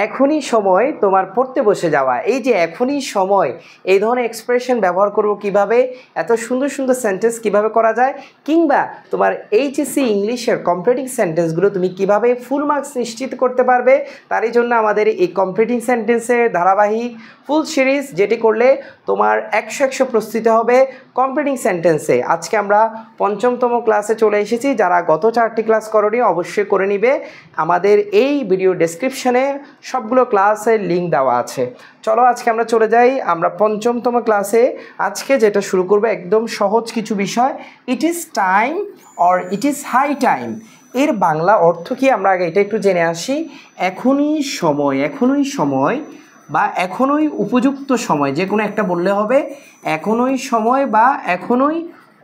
এখনই সময় তোমার পড়তে বসে যাওয়া। এই যে এখনই সময়, এই ধরনের এক্সপ্রেশন ব্যবহার করব কিভাবে, এত সুন্দর সুন্দর সেন্টেন্স কিভাবে করা যায়, কিংবা তোমার এইচএসসি ইংলিশের কমপ্লিটিং সেন্টেন্সগুলো তুমি কিভাবে ফুল মার্কস নিশ্চিত করতে পারবে, তারই জন্য আমাদের এই কমপ্লিটিং সেন্টেন্সের ধারাবাহিক ফুল সিরিজ, যেটি করলে তোমার 100 প্রস্তুতি হবে কমপ্লিটিং সেন্টেন্সে। আজকে আমরা 5ম ক্লাসে চলে এসেছি। যারা গত 4টি ক্লাস করনি অবশ্যই করে নিবে। আমাদের এই ভিডিও ডেসক্রিপশনে সবগুলো ক্লাসের লিঙ্ক দেওয়া আছে। চলো আজকে আমরা চলে যাই আমরা 5ম ক্লাসে। আজকে যেটা শুরু করব একদম সহজ কিছু বিষয়। It is time or it is high time, এর বাংলা অর্থ কি আমরা আগে এটা একটু জেনে আসি। এখনই সময়, এখনই সময় বা এখনই উপযুক্ত সময়, যে কোনো একটা বললে হবে। এখনই সময় বা এখনই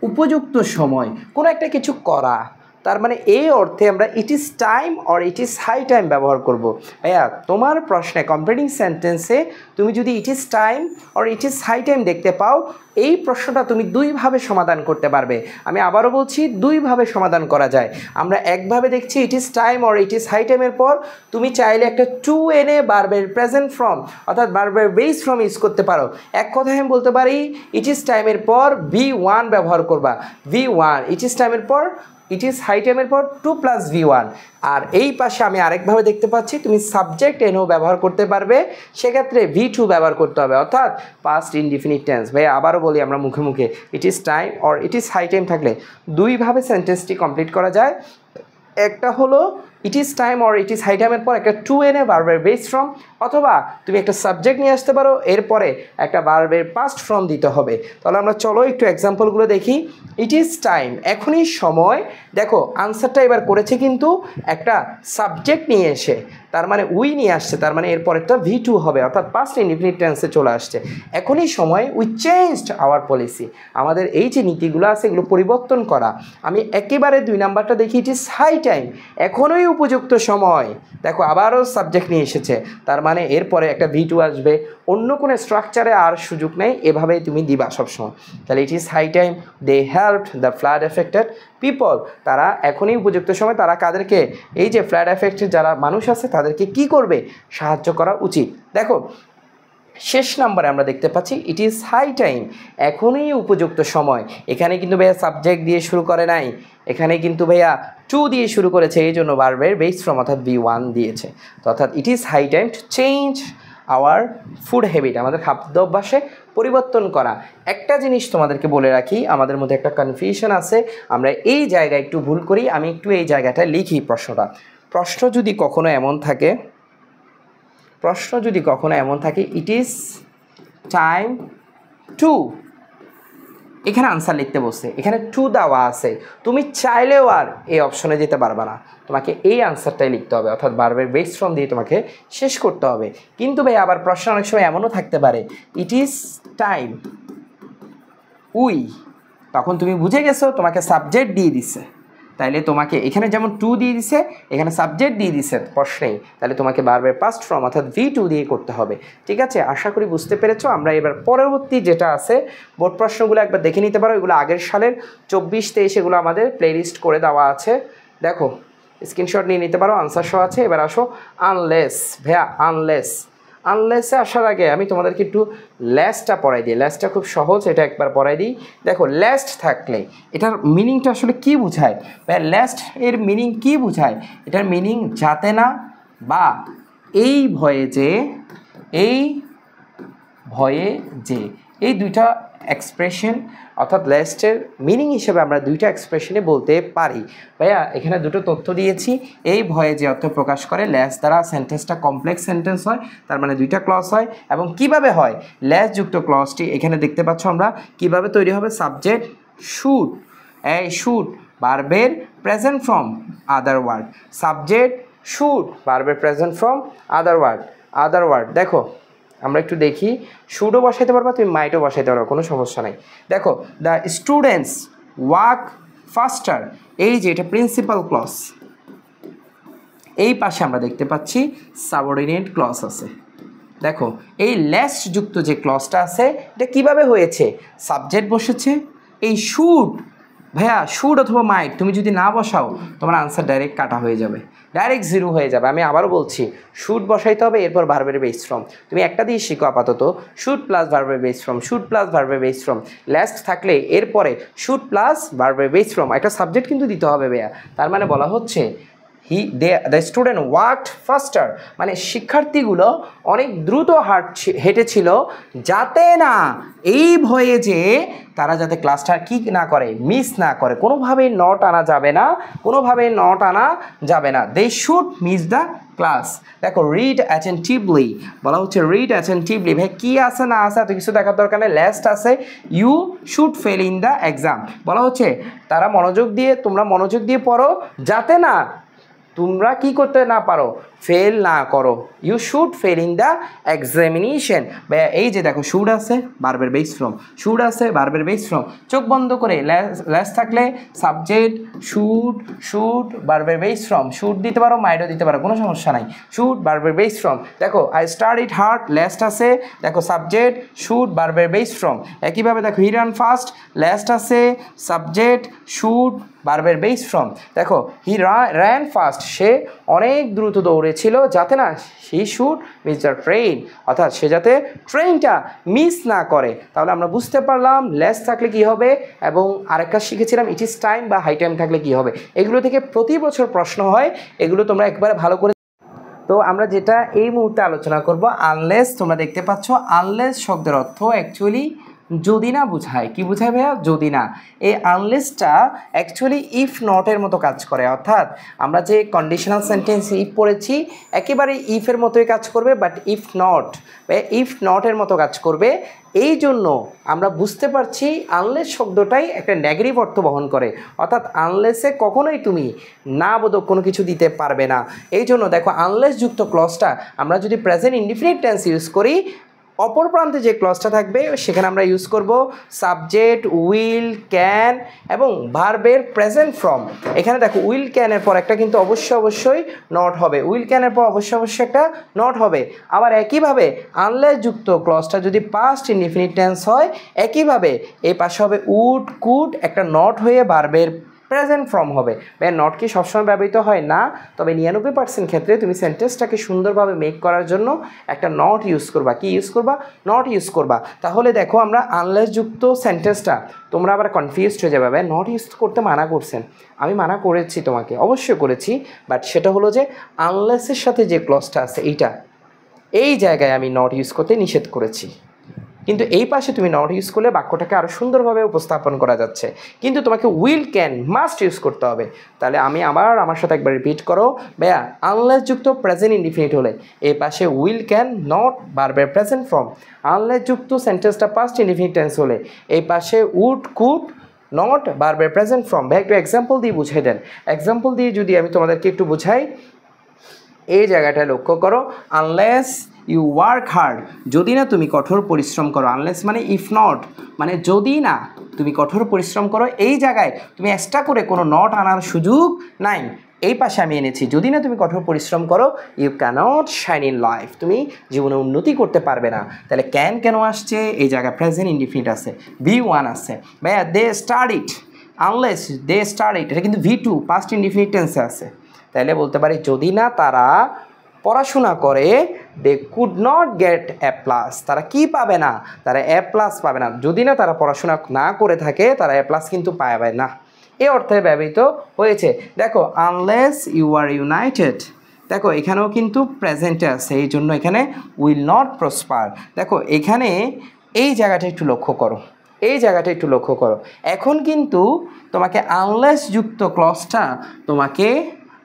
উপযুক্ত সময় কোনো একটা কিছু করা, তার মানে এই অর্থে আমরা it is time or it is high time ব্যবহার করব। ভাইয়া তোমার প্রশ্নে কমপ্লিটিং সেন্টেন্সে তুমি যদি it is time or it is high time দেখতে পাও, এই প্রশ্নটা তুমি দুইভাবে সমাধান করতে পারবে। আমি আবারও বলছি, দুইভাবে সমাধান করা যায়। আমরা একভাবে দেখছি it is time or it is high টাইমের পর তুমি চাইলে একটা টু এনে বারবার প্রেজেন্ট ফর্ম অর্থাৎ বারবার বেস ফর্ম ইউজ করতে পারো। এক কথায় আমি বলতে পারি ইট ইজ টাইমের পর V1 ব্যবহার করবা। V1 ইট ইজ টাইমের পর, ইট ইজ হাই টাইমের পর 2 + V1। আর এই পাশে আমি আরেকভাবে দেখতে পাচ্ছি তুমি সাবজেক্ট এনও ব্যবহার করতে পারবে, সেক্ষেত্রে V2 ব্যবহার করতে হবে, অর্থাৎ পাস্ট ইনডিফিনিট টেন্স। ভাই আবারও বলি আমরা মুখে মুখে, it is time or it is high time থাকলে দুইভাবে সেন্টেন্সটি কমপ্লিট করা যায়। একটা হলো it is time or it is high টাইমের পর একটা টু এনে বারবার বেস ফর্ম, অথবা তুমি একটা সাবজেক্ট নিয়ে আসতে পারো, এরপরে একটা বারবার পাস্ট ফর্ম দিতে হবে। তাহলে আমরা চলো একটু এক্সাম্পলগুলো দেখি। ইট ইজ টাইম, এখনই সময়। দেখো আনসারটা এবার করেছে কিন্তু একটা সাবজেক্ট নিয়ে এসে, তার মানে উই নিয়ে আসছে, তার মানে এরপর একটা V2 হবে, অর্থাৎ পাস্ট ইনডিফিনিট টেন্সে চলে আসছে। এখনই সময়, উই চেঞ্জড আওয়ার পলিসি, আমাদের এই যে নীতিগুলো আছে এগুলো পরিবর্তন করা। আমি একেবারে 2 নাম্বারটা দেখি, ইট ইজ হাই টাইম, এখনই উপযুক্ত সময়। দেখো আবারও সাবজেক্ট নিয়ে এসেছে, তার মানে এরপরে একটা V2 আসবে, অন্য কোনো স্ট্রাকচারে আর সুযোগ নেই, এভাবেই তুমি দিবা সবসময়। তাহলে it is high time they helped the flood affected people, তারা এখনই উপযুক্ত সময়, তারা কাদেরকে, এই যে ফ্লাড এফেক্টেড যারা মানুষ আছে তাদেরকে কি করবে, সাহায্য করা উচিত। দেখো শেষ নাম্বারে আমরা দেখতে পাচ্ছি ইট ইজ হাই টাইম, এখনই উপযুক্ত সময়। এখানে কিন্তু ভাইয়া সাবজেক্ট দিয়ে শুরু করে নাই, এখানে কিন্তু ভাইয়া টু দিয়ে শুরু করেছে, এই জন্য বারবার বেস ফ্রম অর্থাৎ V1 দিয়েছে। তো অর্থাৎ it is high time to change our food habit, আমাদের খাদ্য অভ্যাসে পরিবর্তন করা। একটা জিনিস তোমাদেরকে বলে রাখি, আমাদের মধ্যে একটা কনফিউশন আছে, আমরা এই জায়গায় একটু ভুল করি। আমি একটু এই জায়গাটায় লিখি প্রশ্নটা। প্রশ্ন যদি কখনো এমন থাকে ইট ইজ টাইম টু, এখানে আনসার লিখতে বসছে, এখানে টু দেওয়া আছে, তুমি চাইলেও আর এই অপশনে যেতে পারবে না, তোমাকে এই আনসারটাই লিখতে হবে, অর্থাৎ বারবার বেস ফর্ম দিয়ে তোমাকে শেষ করতে হবে। কিন্তু ভাই আবার প্রশ্ন অনেক সময় এমনও থাকতে পারে ইট ইজ টাইম উই, তখন তুমি বুঝে গেছো তোমাকে সাবজেক্ট দিয়ে দিছে, তাইলে তোমাকে এখানে যেমন টু দিয়ে দিছে, এখানে সাবজেক্ট দিয়ে দিছে প্রশ্নেই, তাহলে তোমাকে বারবার পাস্ট ফর্ম অর্থাৎ V2 দিয়ে করতে হবে। ঠিক আছে, আশা করি বুঝতে পেরেছো। আমরা এবার পরবর্তী যেটা আছে বোর্ড প্রশ্নগুলো একবার দেখে নিতে পারো, এগুলো আগের সালের 24-23 এগুলো আমাদের প্লেলিস্ট করে দেওয়া আছে, দেখো স্ক্রিনশট নিয়ে নিতে পারো, আনসার সহ আছে। এবার আসো আনলেস, ভাইয়া আনলেসে আসার আগে আমি তোমাদেরকে একটু ল্যাস্টটা পড়াই দিই। ল্যাস্টটা খুব সহজ, এটা একবার পড়াই দিই। দেখো ল্যাস্ট থাকলে এটার মিনিংটা আসলে কী বোঝায়, ল্যাস্ট এর মিনিং কী বোঝায়, এটার মিনিং যাতে না বা এই ভয়ে যে, এই দুইটা এক্সপ্রেশন অর্থাৎ ল্যাস্টের মিনিং হিসেবে আমরা দুইটা এক্সপ্রেশনে বলতে পারি। ভাইয়া এখানে দুটো তথ্য দিয়েছি, এই ভয়ে যে অর্থ প্রকাশ করে, ল্যাস দ্বারা সেন্টেন্সটা কমপ্লেক্স সেন্টেন্স হয়, তার মানে দুইটা ক্লজ হয়। এবং কিভাবে হয়, ল্যাস যুক্ত ক্লজটি এখানে দেখতে পাচ্ছ আমরা কিভাবে তৈরি হবে, সাবজেক্ট শুড, এই শুড ভার্বের present form other word, subject should ভার্বের প্রেজেন্ট ফর্ম আদার ওয়ার্ড। দেখো আমরা একটু দেখি, শুডও বসাইতে পারবা, তুমি মাইটও বসাইতে পারবা, কোনো সমস্যা নেই। দেখো দ্য স্টুডেন্টস ওয়াক ফাস্টার, এই যে এটা প্রিন্সিপাল ক্লজ, এই পাশে আমরা দেখতে পাচ্ছি সাবঅর্ডিনেট ক্লজ আছে। দেখো এই ল্যাস যুক্ত যে ক্লজটা আছে এটা কিভাবে হয়েছে, সাবজেক্ট বসেছে, এই শুড ভাইয়া শুড অথবা মাইট তুমি যদি না বসাও তোমার আনসার ডাইরেক্ট কাটা হয়ে যাবে, ডাইরেক্ট জিরো হয়ে যাবে। আমি আবারও বলছি, শুড বসাইতে হবে, এরপর ভার্বের বেস ফর্ম। তুমি একটা দিয়ে শিখো আপাতত, শুড প্লাস ভার্বের বেস ফর্ম, শুড প্লাস ভার্বের বেস ফর্ম, লাস্ট থাকলে এরপরে শুড প্লাস ভার্বের বেস ফর্ম। একটা সাবজেক্ট কিন্তু দিতে হবে ভাইয়া। তার মানে বলা হচ্ছে দ্য স্টুডেন্ট ওয়ার্কড ফাস্টার, মানে শিক্ষার্থীগুলো অনেক দ্রুত হেঁটেছিল, যাতে না এই ভয়ে যে তারা যাতে ক্লাসটা কি না করে, মিস না করে। কোনোভাবেই নট আনা যাবে না, কোনোভাবেই নট আনা যাবে না। They should miss the class. দেখো রিড অ্যাটেন্টিভলি, বলা হচ্ছে রিড অ্যাটেন্টিভলি। ভাই কী আছে না আছে এত কিছু দেখার দরকার নেই, লাস্ট আছে you should fail in the exam. বলা হচ্ছে তারা তোমরা মনোযোগ দিয়ে পড়ো, যাতে না তোমরা কি করতে না পারো, ফেল না করো। You should fail in the examination. এই যে দেখো শুড আছে ভার্বের বেস ফর্ম, শুড আছে ভার্বের বেস ফর্ম। চোখ বন্ধ করে লেস থাকলে সাবজেক্ট শুড ভার্বের বেস ফর্ম, শুড দিতে পারো, মাইটও দিতে পারো, কোনো সমস্যা নাই। শুড ভার্বের বেস ফর্ম। দেখো আই স্টাডিড হার্ড, লেস্ট আছে, দেখো সাবজেক্ট শুড ভার্বের বেস ফর্ম। একইভাবে দেখো হি রান ফাস্ট, লেস্ট আছে, সাবজেক্ট শুড ভার্বের বেস ফর্ম। দেখো হি র্যান ফাস্ট, সে অনেক দ্রুত দৌড়েছিল, যাতে না he should miss the train, অর্থাৎ সে যাতে ট্রেনটা মিস না করে। তাহলে আমরা বুঝতে পারলাম লেস থাকলে কি হবে, এবং আরেকটা শিখেছিলাম ইট ইজ টাইম বা হাই টাইম থাকলে কি হবে। এগুলো থেকে প্রতি বছর প্রশ্ন হয়, এগুলো তোমরা একবারে ভালো করে। তো আমরা যেটা এই মুহূর্তে আলোচনা করব, আনলেস। তোমরা দেখতে পাচ্ছ আনলেস শব্দের অর্থ অ্যাকচুয়ালি যদি না বোঝায়। কি বোঝায় ভাইয়া? যদি না। এই আনলেসটা অ্যাকচুয়ালি ইফ নটের মতো কাজ করে, অর্থাৎ আমরা যে কন্ডিশনাল সেন্টেন্স ইফ পড়েছি একেবারে ইফের মতোই কাজ করবে, বাট ইফ নটের মতো কাজ করবে। এই জন্য আমরা বুঝতে পারছি আনলেস শব্দটাই একটা নেগেটিভ অর্থ বহন করে, অর্থাৎ আনলেসে কখনোই তুমি না বোধক কোনো কিছু দিতে পারবে না। এই জন্য দেখো আনলেস যুক্ত ক্লজটা আমরা যদি প্রেজেন্ট ইনডিফিনিট টেন্স ইউজ করি, অপর প্রান্তে যে ক্লজটা থাকবে সেখানে আমরা ইউজ করব সাবজেক্ট, উইল, ক্যান এবং ভার্বের প্রেজেন্ট ফর্ম। এখানে দেখো উইল ক্যানের পর একটা কিন্তু অবশ্যই নট হবে, উইল ক্যানের পর অবশ্যই একটা নট হবে। আবার একইভাবে আনলেস যুক্ত ক্লজটা যদি পাস্ট ইনডিফিনিট টেন্স হয়, একইভাবে এই পাশে হবে উড, কুড, একটা নট হয়ে ভার্বের প্রেজেন্ট ফর্ম হবে। নট কি সবসময় ব্যবহৃত হয় না, তবে 99% ক্ষেত্রে তুমি সেন্টেন্সটাকে সুন্দরভাবে মেক করার জন্য একটা নট ইউজ করবা। কি ইউজ করবা? নট ইউজ করবা। তাহলে দেখো আমরা আনলেস যুক্ত সেন্টেন্সটা, তোমরা আবার কনফিউজড হয়ে যাবে, নট ইউজ করতে মানা করছেন। আমি মানা করেছি তোমাকে, অবশ্যই করেছি, বাট সেটা হলো যে আনলেসের সাথে যে ক্লজটা আছে এই জায়গায় আমি নট ইউজ করতে নিষেধ করেছি। কিন্তু এই পাশে তুমি নট ইউজ করলে বাক্যটাকে আরও সুন্দরভাবে উপস্থাপন করা যাচ্ছে। কিন্তু তোমাকে উইল ক্যান মাস্ট ইউজ করতে হবে। তাহলে আমার সাথে একবার রিপিট করো ভাইয়া, আনলেস যুক্ত প্রেজেন্ট ইনডিফিনিট হলে এই পাশে উইল ক্যান নট ভার্বের প্রেজেন্ট ফর্ম। আনলেস যুক্ত সেন্টেন্সটা পাস্ট ইনডিফিনিট টেন্স হলে এই পাশে উড, কুড, নট ভার্বের প্রেজেন্ট ফর্ম। ভাই একটু এক্সাম্পল দিয়ে বুঝাই দেন। এক্সাম্পল দিয়ে যদি আমি তোমাদেরকে একটু বুঝাই, এই জায়গাটায় লক্ষ্য করো, আনলেস ইউ ওয়ার্ক হার্ড, যদি না তুমি কঠোর পরিশ্রম করো। আনলেস মানে ইফ নট, মানে যদি না তুমি কঠোর পরিশ্রম করো। এই জায়গায় তুমি এক্সট্রা করে কোনো নট আনার সুযোগ নাই। এই পাশে আমি এনেছি, যদি না তুমি কঠোর পরিশ্রম করো, you cannot shine in life, তুমি জীবনে উন্নতি করতে পারবে না। তাহলে ক্যান কেন আসছে? এই জায়গায় প্রেজেন্ট ইনডিফিনিট আছে, V1 আছে। ভাইয়া দে স্টাডিড, আনলেস দে স্টাডিড, এটা কিন্তু V2 পাস্ট ইনডিফিনিট টেন্সে আছে। তাহলে বলতে পারি যদি না তারা পড়াশোনা করে, they could not get A plus, তারা কি পাবে না? তারা এ প্লাস পাবে না। যদি না তারা পড়াশোনা না করে থাকে, তারা এ প্লাস কিন্তু পাবে না। এই অর্থে ব্যবহৃত হয়েছে। দেখো আনলেস ইউ আর ইউনাইটেড, দেখো এখানেও কিন্তু প্রেজেন্টে আছে, এই জন্য এখানে উইল নট প্রসপার। দেখো এখানে এই জায়গাটা একটু লক্ষ্য করো, এই জায়গাটা একটু লক্ষ্য করো। এখন কিন্তু তোমাকে আনলেস যুক্ত ক্লজটা তোমাকে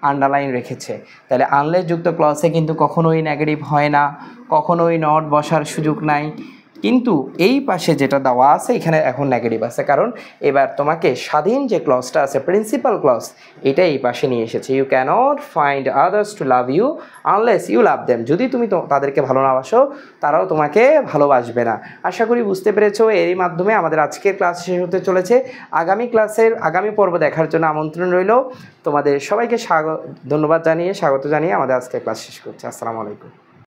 আন্ডারলাইন রেখেছে। তাহলে আনলেস যুক্ত ক্লজে কিন্তু কখনোই নেগেটিভ হয় না, কখনোই নট বসার সুযোগ নাই। কিন্তু এই পাশে যেটা দেওয়া আছে এখানে এখন নেগেটিভ আছে, কারণ এবার তোমাকে স্বাধীন যে ক্লজটা আছে, প্রিন্সিপাল ক্লজ, এটা এই পাশে নিয়ে এসেছে। You cannot find others to love you unless you love them, যদি তুমি তাদেরকে ভালো না বাসো, তারাও তোমাকে ভালোবাসবে না। আশা করি বুঝতে পেরেছো। এরই মাধ্যমে আমাদের আজকের ক্লাস শেষ হতে চলেছে। আগামী পর্ব দেখার জন্য আমন্ত্রণ রইল। তোমাদের সবাইকে ধন্যবাদ জানিয়ে, স্বাগত জানিয়ে আমাদের আজকের ক্লাস শেষ করছি। আসসালামু আলাইকুম।